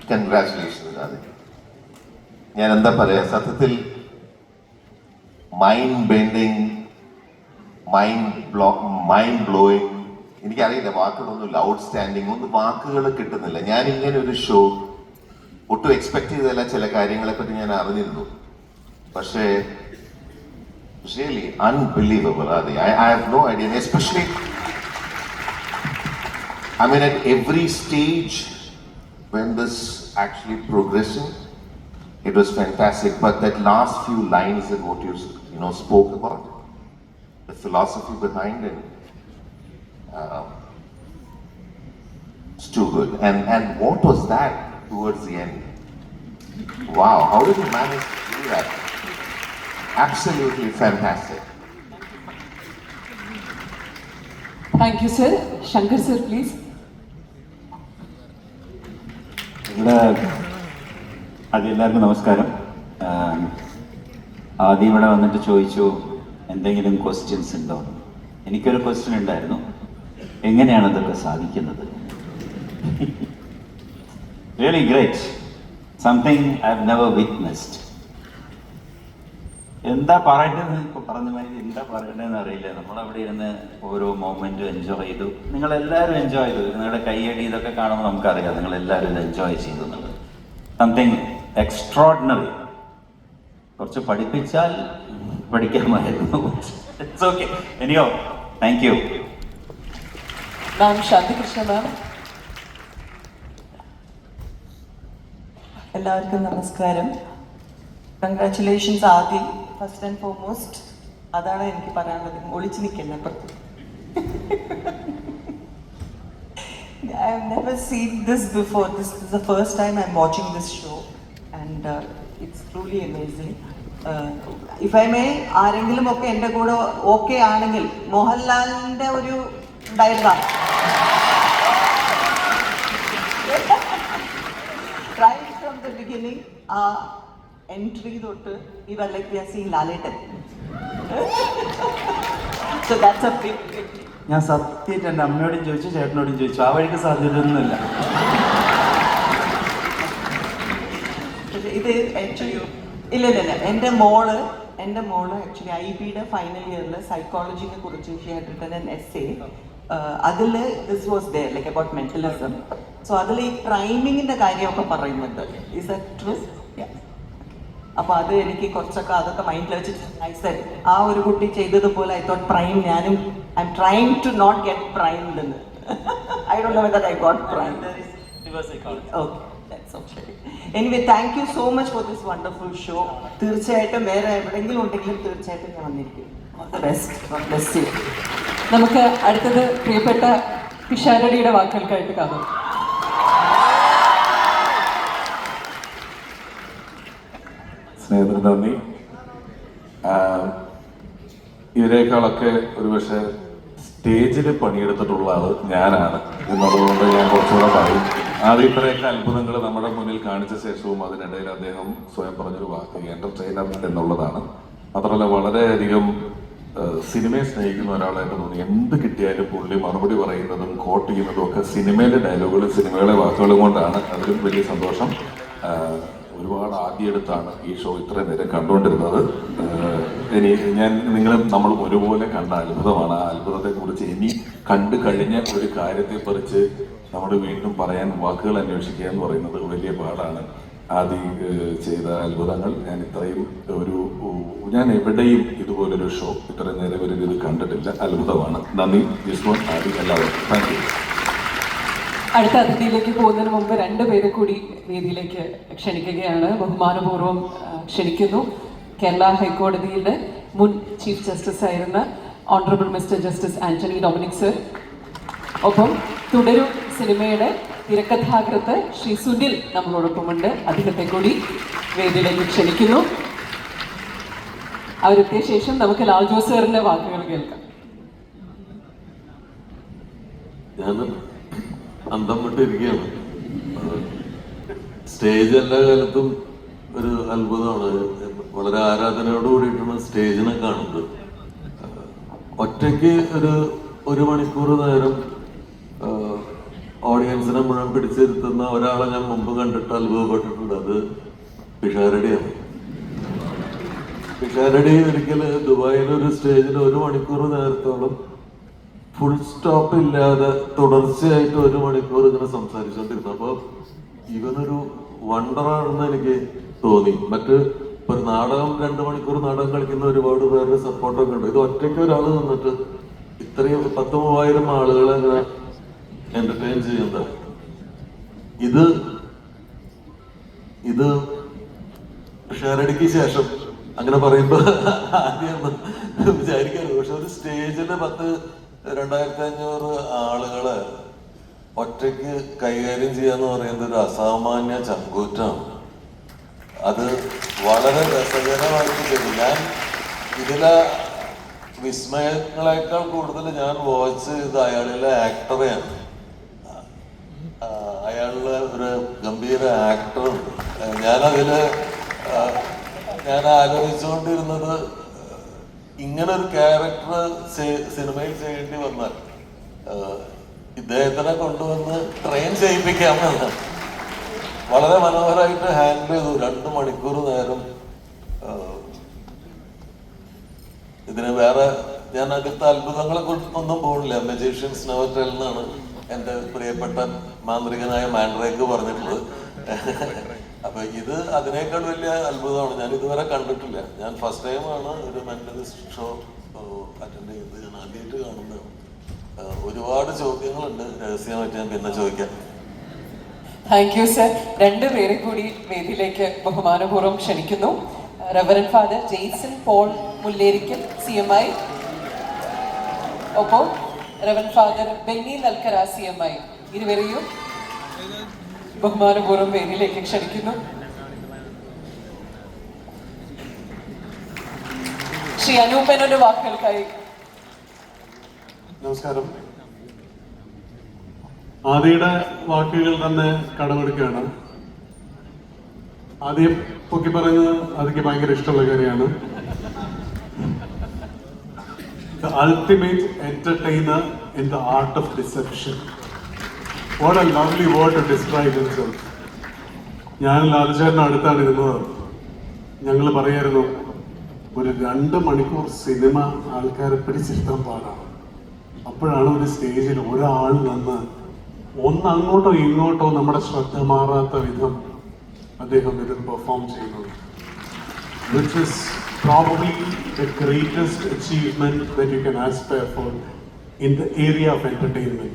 Congratulations. അതെ, ഞാൻ എന്താ പറയാ, സത്യത്തിൽ മൈൻഡ് ബെൻഡിങ്, മൈൻഡ് ബ്ലോയിങ്, എനിക്കറിയില്ല വാക്കുകളൊന്നുമില്ല, ഔട്ട്സ്റ്റാൻഡിങ്, ഒന്നും വാക്കുകൾ കിട്ടുന്നില്ല. ഞാൻ ഇങ്ങനെ ഒരു ഷോ ഒട്ടും എക്സ്പെക്ട് ചെയ്തല്ല. ചില കാര്യങ്ങളെ പറ്റി ഞാൻ അറിഞ്ഞിരുന്നു, പക്ഷേ റിയലി അൺബിലീവബിൾ. അതെ, I have no idea, and especially I mean at every stage when this actually progressing, it was fantastic. But that last few lines and what you spoke about, the philosophy behind it, it's too good. And what was that towards the end? Wow, how did you manage to do that? Absolutely fantastic. Thank you, sir. Shankar sir, please. എല്ലാവർക്കും നമസ്കാരം. ആദ്യം ഇവിടെ വന്നിട്ട് ചോദിച്ചു എന്തെങ്കിലും questions ഉണ്ടോ. എനിക്കൊരു question ഉണ്ടായിരുന്നു, എങ്ങനെയാണ് ഇതൊക്കെ സാധിക്കുന്നത്? Really great, something I have never witnessed. എന്താ പറയേണ്ടതെന്ന് ഇപ്പോൾ പറഞ്ഞ മാതിരി എന്താ പറയേണ്ടതെന്ന് അറിയില്ല. നമ്മളവിടെ ഇരുന്ന് ഓരോ മൊമെൻറ്റും എൻജോയ് ചെയ്തു. നിങ്ങളെല്ലാവരും എൻജോയ് ചെയ്തു. നിങ്ങളുടെ കൈയടി ഇതൊക്കെ കാണുമ്പോൾ നമുക്കറിയാം നിങ്ങളെല്ലാവരും ഇത് എൻജോയ് ചെയ്തു എന്നുള്ളത്. Something extraordinary. കുറച്ച് പഠിപ്പിച്ചാൽ പഠിക്കാമായിരുന്നു. It's okay. Anyway, thank you. Ma'am Shanthi Krishna ma'am. എല്ലാവർക്കും നമസ്കാരം. കൺഗ്രാറ്റുലേഷൻസ് ആദ്യം, ഫസ്റ്റ് ആൻഡ് ഫോർമോസ്റ്റ്. അതാണ് എനിക്ക് പറയാനുള്ളത്. ഒളിച്ചു നിൽക്കല്ലേ അപ്പുറത്ത്. I have never seen this before. This is the first time I'm watching this show, and it's truly amazing. If I may, ആരെങ്കിലും ഒക്കെ എൻ്റെ കൂടെ ഓക്കെ ആണെങ്കിൽ മോഹൻലാലിൻ്റെ ഒരു dialogue right from the beginning, entry തൊട്ട് we were like we are seeing Laletan. So that's a big ഞാൻ സത്യമായിട്ട് എൻ്റെ അമ്മയോടും ചോദിച്ചു, ചേട്ടനോടും ചോദിച്ചു. ആ വഴിക്ക് സാധ്യതയൊന്നുമില്ല. ഇത് ആക്ച്വലി ഇല്ല എൻ്റെ മോള് ആക്ച്വലി IB-യുടെ ഫൈനൽ ഇയറിൽ സൈക്കോളജിനെ കുറിച്ച് she had written an essay. അതിൽ this was there like about mentalism. So അതിൽ ഈ പ്രൈമിങ്ങിൻ്റെ കാര്യമൊക്കെ പറയുന്നുണ്ട്. Is that true? അപ്പോൾ അത് എനിക്ക് കുറച്ചൊക്കെ അതൊക്കെ മൈൻഡിൽ വെച്ചിട്ട് ആ ഒരു കുട്ടി ചെയ്തതുപോലെ ഐ തോട്ട് പ്രൈം ഞാനും I'm trying to not get primed എന്ന്. I don't know whether I got primed. Okay, that's okay. Anyway, thank you so much for this wonderful show. തീർച്ചയായിട്ടും വേറെ എവിടെയെങ്കിലും ഉണ്ടെങ്കിലും തീർച്ചയായിട്ടും ഞാൻ വന്നിരിക്കും. All the best. God bless you. നമുക്ക് അടുത്തത് പ്രിയപ്പെട്ട പിഷാരടിയുടെ വാക്കുകൾക്കായിട്ട് കാണാം. സ്നേഹത്തിന് നന്ദി. ഇവരെക്കാളൊക്കെ ഒരുപക്ഷെ സ്റ്റേജിൽ പണിയെടുത്തിട്ടുള്ള ആൾ ഞാനാണ് എന്നുള്ളതുകൊണ്ട് ഞാൻ കുറച്ചുകൂടെ പറയും. ആദ്യം ഇത്രയൊക്കെ അത്ഭുതങ്ങൾ നമ്മുടെ മുന്നിൽ കാണിച്ച ശേഷവും അതിനിടയിൽ അദ്ദേഹം സ്വയം പറഞ്ഞൊരു വാക്ക് എൻ്റർടൈനർ എന്നുള്ളതാണ്. മാത്രമല്ല വളരെയധികം സിനിമയെ സ്നേഹിക്കുന്ന ഒരാളായിട്ട് തോന്നി. എന്ത് കിട്ടിയാലും പുള്ളി മറുപടി പറയുന്നതും കോട്ട് ചെയ്യുന്നതും ഒക്കെ സിനിമയിലെ ഡയലോഗുകളും സിനിമയിലെ വാക്കുകളും കൊണ്ടാണ്. അതിലും വലിയ സന്തോഷം. ഒരുപാട് ആദ്യമെടുത്താണ് ഈ ഷോ ഇത്രയും നേരം കണ്ടുകൊണ്ടിരുന്നത്. നമ്മളും ഒരുപോലെ കണ്ട അത്ഭുതമാണ്. ആ അത്ഭുതത്തെക്കുറിച്ച് ഇനി കണ്ടു കഴിഞ്ഞ ഒരു കാര്യത്തെക്കുറിച്ച് നമ്മൾ വീണ്ടും പറയാൻ വാക്കുകൾ അന്വേഷിക്കുക എന്ന് പറയുന്നത് വലിയ പാടാണ്. ആദ്യം ചെയ്ത അത്ഭുതങ്ങൾ ഞാൻ എവിടെയും ഇതുപോലൊരു ഷോ ഇത്രയും നേരം ഒരു ഇത് കണ്ടിട്ടില്ല. അത്ഭുതമാണ്. നന്ദി ജിസ്മോൻ, ആദി, എല്ലാവർക്കും താങ്ക് യു. അടുത്ത അതിഥിയിലേക്ക് പോകുന്നതിന് മുമ്പ് രണ്ടുപേരെ കൂടി വേദിയിലേക്ക് ക്ഷണിക്കുകയാണ്. ബഹുമാനപൂർവ്വം ക്ഷണിക്കുന്നു. കേരള ഹൈക്കോടതിയുടെ മുൻ ചീഫ് ജസ്റ്റിസ് ആയിരുന്ന honourable mister justice Antony Dominic sir, ഒപ്പം തുടരും സിനിമയുടെ തിരക്കഥാകൃത്ത് ശ്രീ സുനിൽ നമ്മളോടൊപ്പമുണ്ട്. അദ്ദേഹത്തെ കൂടി വേദിയിലേക്ക് ക്ഷണിക്കുന്നു. അവരെത്തിയ ശേഷം നമുക്ക് ലാൽ ജോസ് സാറിന്റെ വാക്കുകൾ കേൾക്കാം. അന്തം വിട്ടിരിക്കുകയാണ്. സ്റ്റേജ് എല്ലാ കാലത്തും ഒരു അത്ഭുതമാണ്. വളരെ ആരാധനയോട് കൂടിയിട്ടാണ് സ്റ്റേജിനെ കാണുന്നത്. ഒറ്റയ്ക്ക് 1 മണിക്കൂർ നേരം ഓഡിയൻസിനെ മുഴുവൻ പിടിച്ചിരുത്തുന്ന ഒരാളെ ഞാൻ മുമ്പ് കണ്ടിട്ട് അത്ഭുതപ്പെട്ടിട്ടുണ്ട്. അത് പിഷാരടിയാണ്. പിഷാരടി ഒരിക്കൽ ദുബായിലൊരു സ്റ്റേജിൽ 1 മണിക്കൂർ നേരത്തോളം ഫുൾ സ്റ്റോപ്പ് ഇല്ലാതെ തുടർച്ചയായിട്ട് 1 മണിക്കൂർ ഇങ്ങനെ സംസാരിച്ചുകൊണ്ടിരുന്നു. അപ്പോൾ ഇവനൊരു വണ്ടറാണെന്ന് എനിക്ക് തോന്നി. മറ്റ് ഒരു നാടകം 2 മണിക്കൂർ നാടകം കളിക്കുന്ന ഒരുപാട് പേരുടെ സപ്പോർട്ടൊക്കെ ഉണ്ട്. ഇത് ഒറ്റയ്ക്ക് ഒരാൾ നിന്നിട്ട് ഇത്രയും 10,000-3000 ആളുകളെ ഇങ്ങനെ എന്റർടൈൻ ചെയ്യുന്നത്, ഇത് ഷെയറടിക്ക് ശേഷം അങ്ങനെ പറയുമ്പോ ആദ്യം വിചാരിക്കാറ്. പക്ഷെ ഒരു സ്റ്റേജില് 2,500 ആളുകളെ ഒറ്റയ്ക്ക് കൈകാര്യം ചെയ്യാന്ന് പറയുന്നത് ഒരു അസാമാന്യ ചങ്കൂറ്റാണ്. അത് വളരെ രസകരമായിട്ട് ചെയ്തു. ഞാൻ ഇതിലെ വിസ്മയങ്ങളെക്കാൾ കൂടുതൽ ഞാൻ വാച്ച് ചെയ്ത് അയാളിലെ ആക്ടറെയാണ്. അയാളുടെ ഒരു ഗംഭീര ആക്ടറുണ്ട്. ഞാൻ ആലോചിച്ചുകൊണ്ടിരുന്നത്, ഇങ്ങനെ ഒരു ക്യാരക്ടർ സിനിമയിൽ ചെയ്യേണ്ടി വന്നാൽ ഇദ്ദേഹത്തിനെ കൊണ്ടുവന്ന് ട്രെയിൻ ചെയ്യിപ്പിക്കാമെന്നാണ്. വളരെ മനോഹരമായിട്ട് ഹാൻഡിൽ ചെയ്തു. 2 മണിക്കൂർ നേരം ഇതിന് വേറെ ഞാൻ അടുത്ത അത്ഭുതങ്ങളെ കുറിച്ചൊന്നും പോകണില്ല. മജീഷ്യൻസ് നെവർ ടെൽ എന്നാണ് എൻ്റെ പ്രിയപ്പെട്ട മാന്ത്രികനായ മാൻഡ്രേക്ക് പറഞ്ഞിട്ടുള്ളത്. അപ്പൊ ഇത് അതിനേക്കാൾ വലിയ അത്ഭുതമാണ്. ഞാൻ ഇതുവരെ കണ്ടിട്ടില്ല. ഞാൻ ഫസ്റ്റ് ടൈമാണ് ഒരു മെന്റലിസ്റ്റ് ഷോ അറ്റൻഡ് ചെയ്യുന്നത്. ഞാൻ ആദ്യമായിട്ട് കാണുന്നതാണ്. ഒരുപാട് ചോദ്യങ്ങളുണ്ട്, രഹസ്യമായിട്ട് ഞാൻ പിന്നെ ചോദിക്കാം. Thank you sir. 2 പേരെ കൂടി വേദിയിലേക്ക് ബഹുമാനപൂർവ്വം ക്ഷണിക്കുന്നു. Reverend Father Jaison Paul Mullerikkal CMI, ഒപ്പം Reverend Father Benny Nalkara CMI. ഇരുവരെയും ബഹുമാനപൂർവ്വം വേദിയിലേക്ക് ക്ഷണിക്കുന്നു. ശ്രീ അനൂപനോട് വാക്കുകൾക്കായി. നമസ്കാരം. ആദിയുടെ വാക്കുകൾ തന്നെ കടമെടുക്കുകയാണ്. ആദ്യം പൊക്കി പറയുന്നത് അതൊക്കെ ഭയങ്കര ഇഷ്ടമുള്ള കാര്യമാണ്. The ultimate entertainer in the art of deception. What a lovely word to describe himself. ഞാൻ ലാലുചേട്ടന് അടുത്താണ് ഇരുന്നത്. ഞങ്ങൾ പറയായിരുന്നു, ഒരു 2 മണിക്കൂർ സിനിമ ആൾക്കാരെ പിടിച്ചിരുത്താൻ പാടാണ്. അപ്പോഴാണ് ഒരു സ്റ്റേജിൽ ഒരാൾ നിന്ന് ഒന്ന് അങ്ങോട്ടോ ഇങ്ങോട്ടോ നമ്മുടെ ശ്രദ്ധ മാറാത്ത വിധം അദ്ദേഹം ഇത് പെർഫോം ചെയ്യുന്നത്. Which is probably the greatest achievement that you can aspire for in the area of entertainment.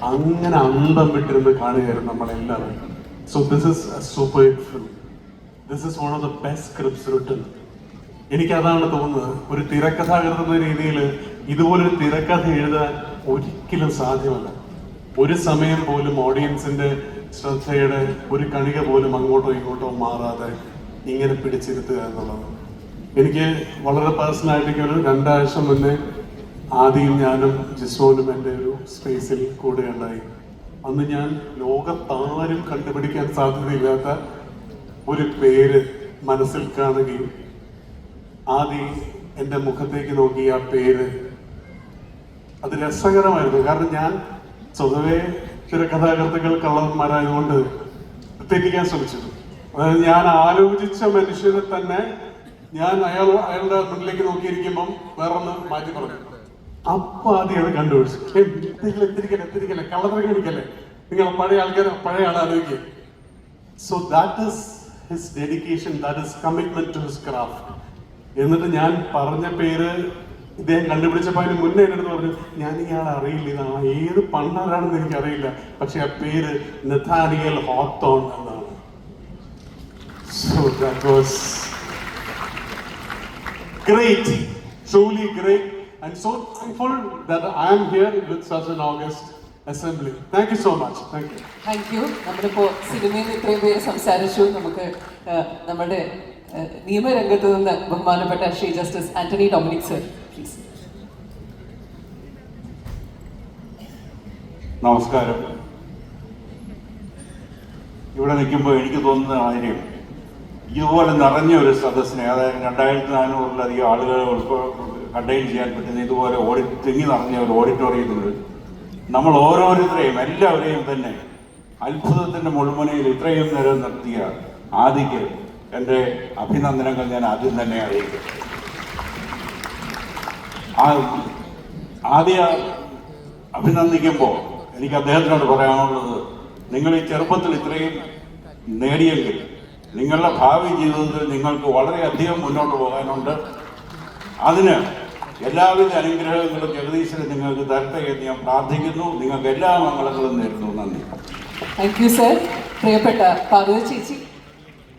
അങ്ങനെ അന്തം വിട്ടിരുന്ന് കാണുകയായിരുന്നു നമ്മളെല്ലാവരും. So this is a superb film. This is one of the best scripts written. എനിക്കതാണ് തോന്നുന്നത്. ഒരു തിരക്കഥാകൃത്ത് എന്ന രീതിയിൽ ഇതുപോലൊരു തിരക്കഥ എഴുതാൻ ഒരിക്കലും സാധ്യമല്ല. ഒരു സമയം പോലും ഓഡിയൻസിന്റെ ശ്രദ്ധയുടെ ഒരു കണിക പോലും അങ്ങോട്ടോ ഇങ്ങോട്ടോ മാറാതെ ഇങ്ങനെ പിടിച്ചിരുത്തുക എന്നുള്ളത് എനിക്ക് വളരെ പേഴ്സണലായിട്ട് ഒരു 2 ആഴ്ച മുന്നേ ആദ്യം ഞാനും ജിസോനും എൻ്റെ ഒരു സ്പേസിൽ കൂടുകയുണ്ടായി. അന്ന് ഞാൻ ലോകത്താരും കണ്ടുപിടിക്കാൻ സാധ്യതയില്ലാത്ത ഒരു പേര് മനസ്സിൽ കാണുകയും ആദ്യം എൻ്റെ മുഖത്തേക്ക് നോക്കി ആ പേര്, അത് രസകരമായിരുന്നു. കാരണം ഞാൻ സ്വതവേ തിരക്കഥാകൃത്തുക്കൾ കള്ളന്മാരായതുകൊണ്ട് തെറ്റിക്കാൻ ശ്രമിച്ചു. അതായത് ഞാൻ ആലോചിച്ച മനുഷ്യനെ തന്നെ ഞാൻ അയാളുടെ മുന്നിലേക്ക് നോക്കിയിരിക്കുമ്പം വേറൊന്ന് മാറ്റി പറഞ്ഞു. അപ്പൊ ആദ്യം അത് കണ്ടുപിടിച്ചു. എത്തിരിക്കല്ലേ കള്ളത്തിരക്ക് പിടിക്കല്ലേ, നിങ്ങൾ പഴയ ആൾക്കാർ പഴയ ആൾ ആലോചിക്കുക. So that is his dedication, that is commitment to his craft. എന്നിട്ട് ഞാൻ പറഞ്ഞ പേര് ഇദ്ദേഹം കണ്ടുപിടിച്ചപ്പോൾ അതിന് മുന്നേ എൻ്റെ അടുത്ത് പറഞ്ഞു, ഞാൻ ഇയാളെ അറിയില്ല, ഇതാണ് ഏത് പണ്ടാരാണെന്ന് എനിക്കറിയില്ല, പക്ഷെ ആ പേര് നഥാനിയൽ ഹോത്തോൺ എന്നാണ്. So that was great, truly great, and so thankful that I am here with such an august assembly. Thank you so much. Thank you. Thank you. നമ്മളിപ്പോൾ സിനിമയിൽ ഇത്രയും പേര് സംസാരിച്ചു. നമുക്ക് നമ്മുടെ നിയമരംഗത്ത് നിന്ന് ബഹുമാനപ്പെട്ട Shri justice Antony Dominic sir please. നമസ്കാരം. ഇവിടെ നിൽക്കുമ്പോൾ എനിക്ക് തോന്നുന്ന കാര്യം, ഇതുപോലെ നിറഞ്ഞ ഒരു സദസ്സിനെ, അതായത് 2,400-ലധികം ആളുകളെ കണ്ടെയ്ൻ ചെയ്യാൻ പറ്റുന്ന ഇതുപോലെ തിങ്ങി നിറഞ്ഞ ഒരു ഓഡിറ്റോറിയത്തിൽ നമ്മൾ ഓരോരുത്തരെയും എല്ലാവരെയും തന്നെ അത്ഭുതത്തിൻ്റെ മുൾമുനയിൽ ഇത്രയും നേരം നിർത്തിയ ആദിക്ക് എൻ്റെ അഭിനന്ദനങ്ങൾ ഞാൻ ആദ്യം തന്നെ അറിയിക്കും. ആദ്യ അഭിനന്ദിക്കുമ്പോൾ എനിക്ക് അദ്ദേഹത്തിനോട് പറയാനുള്ളത്, നിങ്ങൾ ഈ ചെറുപ്പത്തിൽ ഇത്രയും നേടിയെങ്കിൽ നിങ്ങളുടെ ഭാവി ജീവിതത്തിൽ നിങ്ങൾക്ക് വളരെയധികം മുന്നോട്ട് പോകാനുണ്ട്. അതിന് എല്ലാവിധ അനുഗ്രഹങ്ങളും ജഗദീശ്വരൻ നിങ്ങൾക്ക് തരട്ടെ എന്ന് ഞാൻ പ്രാർത്ഥിക്കുന്നു. നിങ്ങൾക്ക് എല്ലാ മംഗളങ്ങളും നേരുന്നു. നന്ദി. Thank you sir. പ്രിയപ്പെട്ട പാർവതി ചേച്ചി.